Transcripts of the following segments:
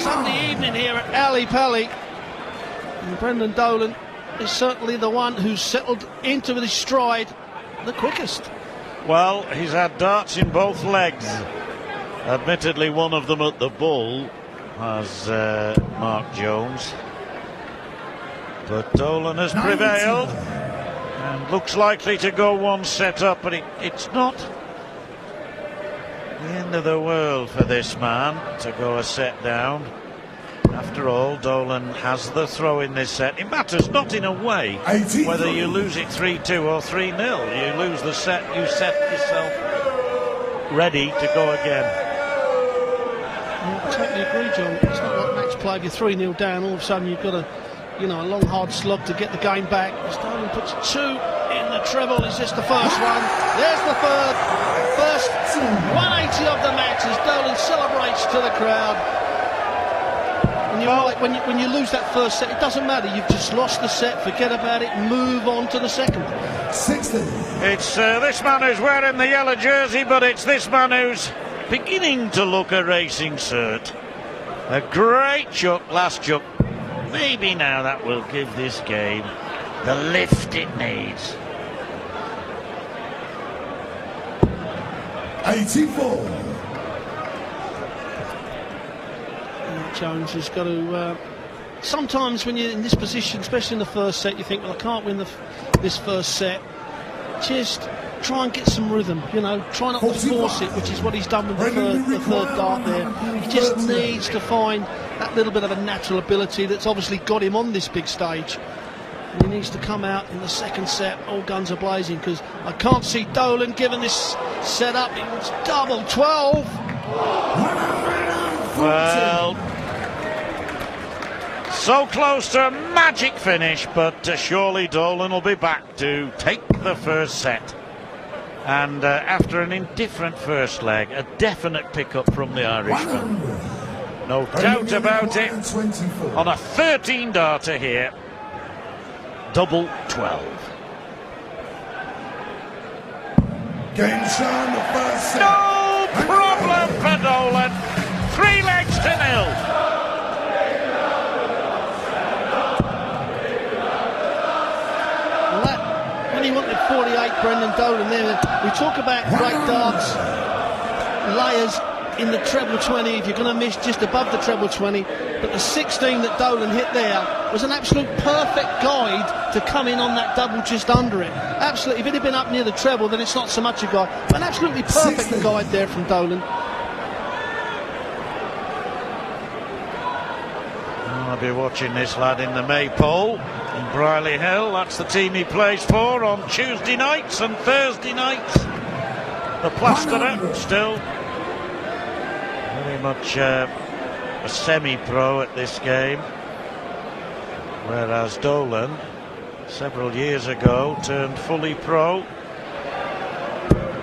Sunday evening here at Ali Pali, and Brendan Dolan is certainly the one who's settled into his stride the quickest. Well, he's had darts in both legs. Admittedly, one of them at the bull, as Mark Jones. But Dolan has prevailed and looks likely to go one set up, but it's not the end of the world for this man to go a set down. After all, Dolan has the throw in this set. It matters not in a way whether you lose it 3-2 or 3-0. You lose the set, you set yourself ready to go again. I totally agree, John. It's not like match play. If you're 3-0 down, all of a sudden you've got a long hard slog to get the game back. Dolan puts 2 in the treble. Is this the first one? There's the first 180 of the match as Dolan celebrates to the crowd. And you're right, when you lose that first set, it doesn't matter. You've just lost the set. Forget about it. Move on to the second. 60. It's this man who's wearing the yellow jersey, but it's this man who's beginning to look a racing cert. A great chuck, last chuck. Maybe now that will give this game the lift it needs. 84. Jones has got to. Sometimes when you're in this position, especially in the first set, you think, well, I can't win this first set. Just try and get some rhythm, try not to force it, which is what he's done with the third dart there. He just needs to find that little bit of a natural ability that's obviously got him on this big stage. And he needs to come out in the second set, all guns are blazing, because I can't see Dolan giving this set up. It's double 12. Well, so close to a magic finish, but surely Dolan will be back to take the first set. And after an indifferent first leg, a definite pickup from the Irishman. No doubt about it. On a 13-darter here, double 12. Game shown the first set. No problem for Dolan. 3 legs to 0. When he wanted 48, Brendan Dolan there. We talk about great darts, layers in the treble 20 if you're going to miss just above the treble 20, but the 16 that Dolan hit there was an absolute perfect guide to come in on that double just under it. Absolutely, if it had been up near the treble, then it's not so much a guide, but an absolutely perfect 16. guide there from Dolan. I'll be watching this lad in the Maypole in Briley Hill. That's the team he plays for on Tuesday nights and Thursday nights. The plasterer still very much a semi-pro at this game, whereas Dolan several years ago turned fully pro.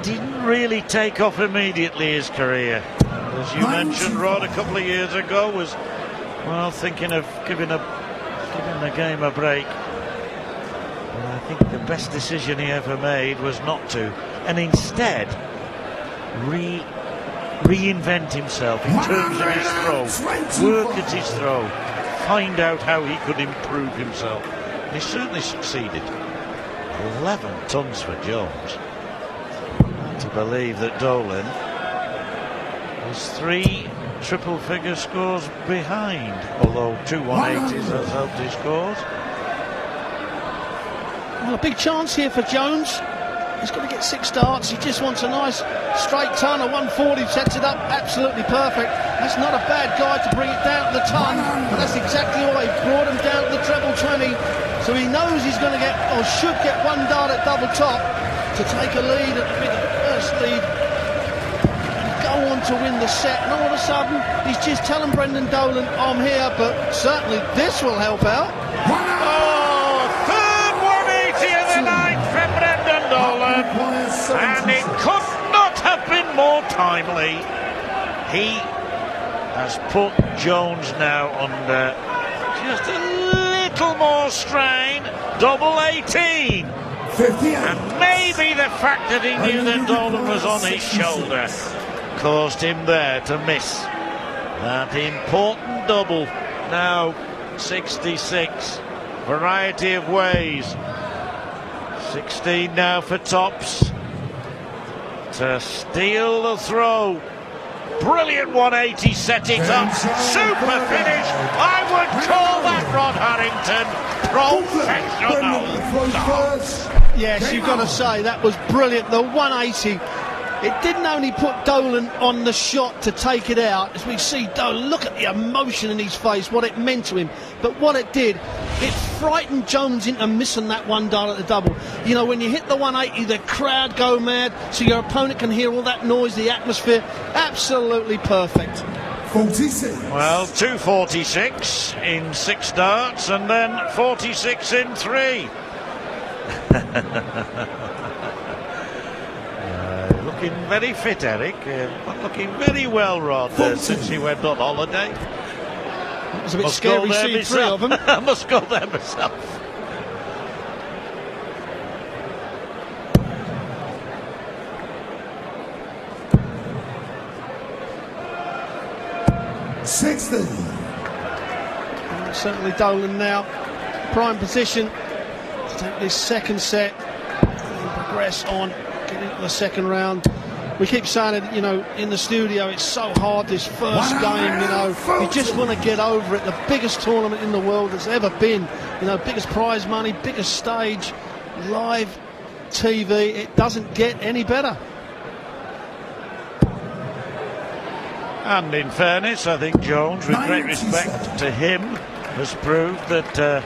Didn't really take off immediately his career. As you mentioned, Rod, a couple of years ago was thinking of giving the game a break. And I think the best decision he ever made was not to, and instead reinvent himself in terms of his throw, work at his throw, find out how he could improve himself. And he certainly succeeded. 11 tons for Jones. Hard to believe that Dolan is 3 triple-figure scores behind, although 2 180s has helped his cause. Well, a big chance here for Jones. He's got to get 6 darts. He just wants a nice straight ton. A 140 sets it up absolutely perfect. That's not a bad guide to bring it down to the ton, but that's exactly why he brought him down to the treble 20. So he knows he's going to get, or should get, 1 dart at double top to take a lead, at the first lead, and go on to win the set. And all of a sudden, he's just telling Brendan Dolan, I'm here, but certainly this will help out. Third 180 of the night for Brendan Dolan, and it could not have been more timely. He has put Jones now under just a little more strain. Double 18. 58. And maybe the fact that he knew that Dolan was on his shoulder caused him there to miss that important double. Now 66, variety of ways. 16 now for Tops to steal the throw. Brilliant 180, set it up. Super finish. I would call that, Rod Harrington, professional. Yes, you've got to say that was brilliant. The 180. It didn't only put Dolan on the shot to take it out, as we see Dolan, look at the emotion in his face, what it meant to him. But what it did, it frightened Jones into missing that $1 at the double. You know, when you hit the 180, the crowd go mad, so your opponent can hear all that noise, the atmosphere. Absolutely perfect. 46. Well, 246 in 6 darts, and then 46 in 3. Looking very fit, Eric. Looking very well, Rod, since he went on holiday. It was a bit scary seeing 3 of them. I must go there myself. Certainly Dolan now, prime position to take this second set and progress on. Get into the second round. We keep saying it, you know, in the studio, it's so hard, this first game, you know, you just want to get over it. The biggest tournament in the world that's ever been, you know, biggest prize money, biggest stage, live TV. It doesn't get any better. And in fairness, I think Jones, with great respect to him, has proved that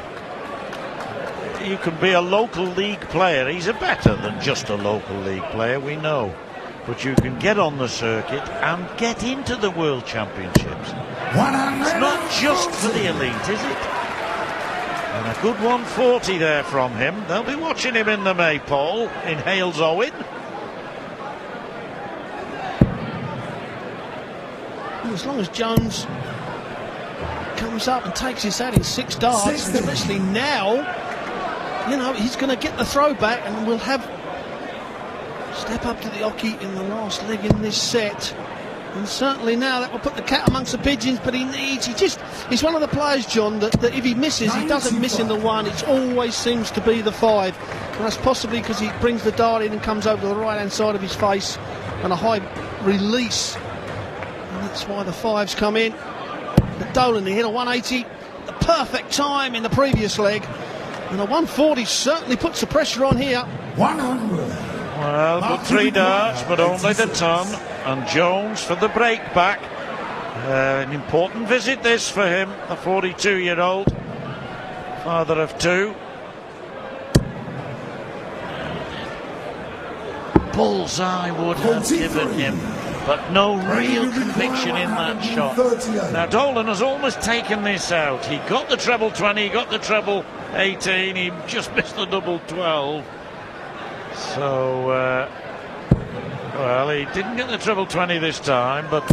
you can be a local league player. He's better than just a local league player, we know. But you can get on the circuit and get into the World Championships. It's not just for the elite, is it? And a good 140 there from him. They'll be watching him in the Maypole in Hales Owen. As long as Jones comes up and takes his out in 6 darts, and especially now, you know, he's going to get the throw back, and we'll have step up to the hockey in the last leg in this set. And certainly now that will put the cat amongst the pigeons, but he's one of the players, John, that if he misses, he doesn't miss in the 1, it always seems to be the 5. And that's possibly because he brings the dart in and comes over to the right hand side of his face and a high release. And that's why the 5s come in. But Dolan, he hit a 180, the perfect time in the previous leg. And a 140 certainly puts the pressure on here. 100. Well, but 3 darts, but only the ton. And Jones for the break back. An important visit this for him, a 42-year-old, father of 2. Bullseye would have given him, but no real conviction in that shot. Now Dolan has almost taken this out. He got the treble 20, he got the treble 18, he just missed the double 12. So, well, he didn't get the treble 20 this time, but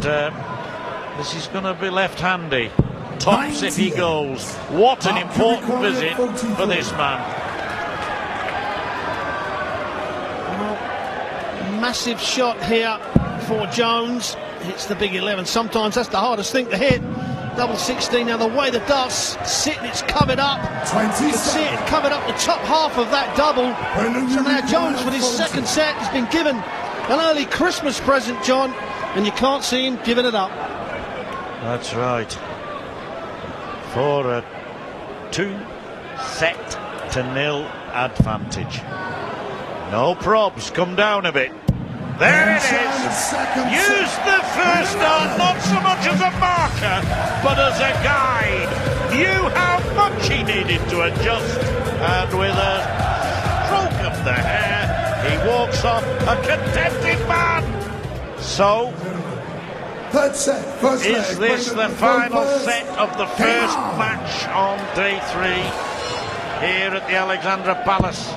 this is going to be left-handy. Tops if he goes. What an important visit for this man. Well, massive shot here for Jones. Hits the big 11. Sometimes that's the hardest thing to hit. Double 16. Now the way the dart's sitting, it's covered up. You can see it covered up the top half of that double. So now Jones, for his second set, has been given an early Christmas present, John, and you can't see him giving it up. That's right. For a 2-0 advantage. No probs. Come down a bit. There it is. Use the first dart not so much as a marker, but as a guide. Knew how much he needed to adjust, and with a stroke of the hair, he walks off a contented man. So, is this the final set of the first match on day 3 here at the Alexandra Palace?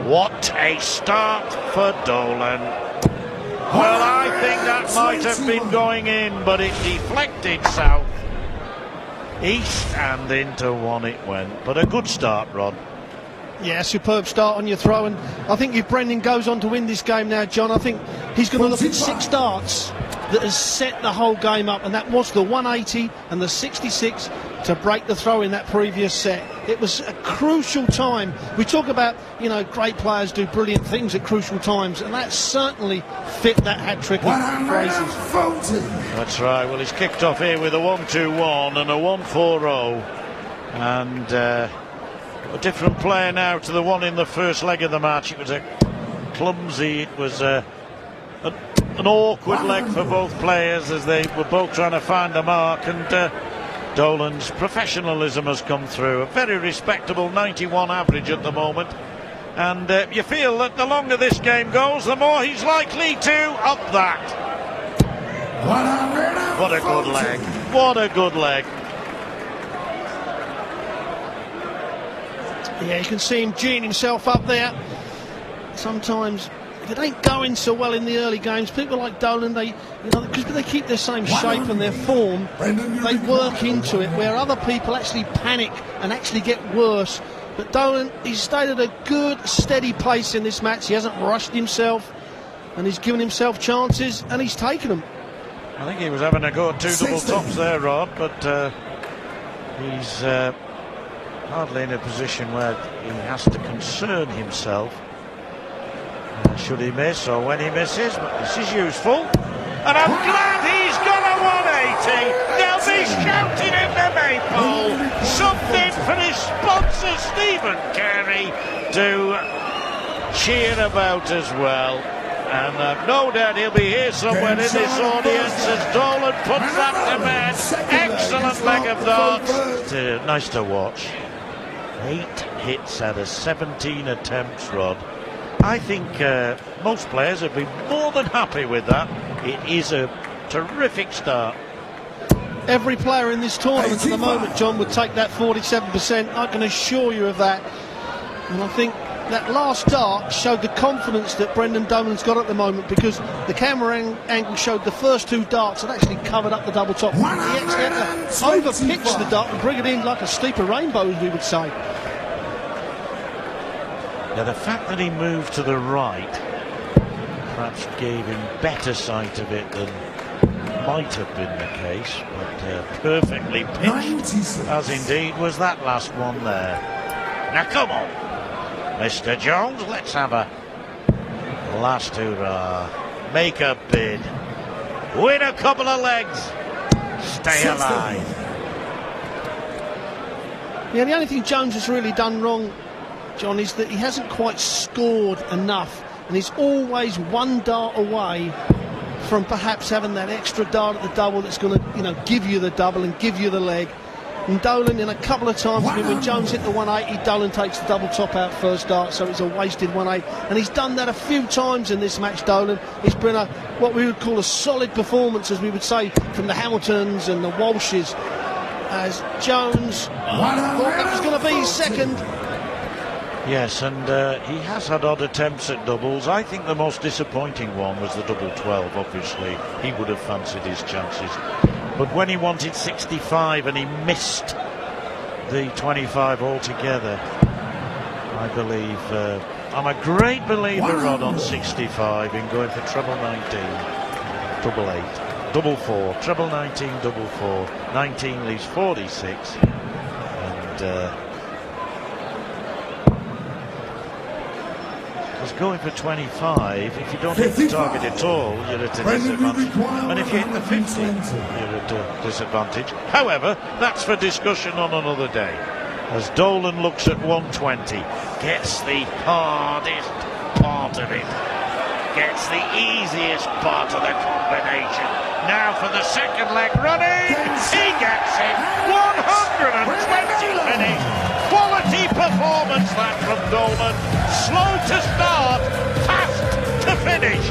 What a start for Dolan. Well, I think that might have been going in, but it deflected south. East and into one it went, but a good start, Rod. Yeah, superb start on your throw, and I think if Brendan goes on to win this game now, John, I think he's going to look at 6 darts that has set the whole game up, and that was the 180 and the 66 to break the throw in that previous set. It was a crucial time. We talk about, you know, great players do brilliant things at crucial times, and that certainly fit that hat-trick of Fraser's. That's right. Well, he's kicked off here with a 1-2-1 and a 1-4-0, and a different player now to the one in the first leg of the match. It was a clumsy, it was an awkward leg for both players as they were both trying to find the mark, and Dolan's professionalism has come through. A very respectable 91 average at the moment, and you feel that the longer this game goes, the more he's likely to up that. What a good leg. What a good leg. Yeah, you can see him geeing himself up there. Sometimes if it ain't going so well in the early games, people like Dolan, they, you know, because they keep their same shape and their form, they work into it, where other people actually panic and actually get worse. But Dolan, he's stayed at a good, steady pace in this match. He hasn't rushed himself, and he's given himself chances, and he's taken them. I think he was having a go at 2 double tops there, Rod, but he's hardly in a position where he has to concern himself should he miss or when he misses, but this is useful, and I'm glad he's got a 180. They'll be shouting in the Maypole something for his sponsor Stephen Carey to cheer about as well, and no doubt he'll be here somewhere in this audience as Dolan puts that to bed. Excellent leg of darts. Nice to watch. 8 hits out of 17 attempts, Rod. I think most players would be more than happy with that. It is a terrific start. Every player in this tournament at the moment, John, would take that 47%. I can assure you of that. And I think that last dart showed the confidence that Brendan Dolan's got at the moment, because the camera angle showed the first 2 darts had actually covered up the double top. He actually had to over-pitch the dart and bring it in like a steeper rainbow, as we would say. Now, the fact that he moved to the right perhaps gave him better sight of it than might have been the case, but perfectly pitched, as indeed was that last one there. Now, come on, Mr. Jones, let's have a last hurrah. Make a bid. Win a couple of legs. Stay alive. Yeah, the only thing Jones has really done wrong, John, is that he hasn't quite scored enough, and he's always 1 dart away from perhaps having that extra dart at the double that's going to, you know, give you the double and give you the leg. And Dolan, in a couple of times, I mean, when Jones hit the 180, Dolan takes the double top out first dart, so it's a wasted 180. And he's done that a few times in this match, Dolan. It's been a what we would call a solid performance, as we would say, from the Hamiltons and the Walshes, as Jones thought that was going to be his second. Yes, and he has had odd attempts at doubles. I think the most disappointing one was the double 12, obviously. He would have fancied his chances. But when he wanted 65 and he missed the 25 altogether, I believe, I'm a great believer, Rod, on 65 in going for treble 19, double 8, double 4, treble 19, double 4, 19 leaves 46, and going for 25, if you don't hit the target at all, you're at a disadvantage, and if you hit the 50, you're at a disadvantage. However, that's for discussion on another day, as Dolan looks at 120, gets the hardest part of it, gets the easiest part of the combination. Now for the second leg running, he gets it, 120 finish. Quality performance that from Dolan. Slow to start, fast to finish.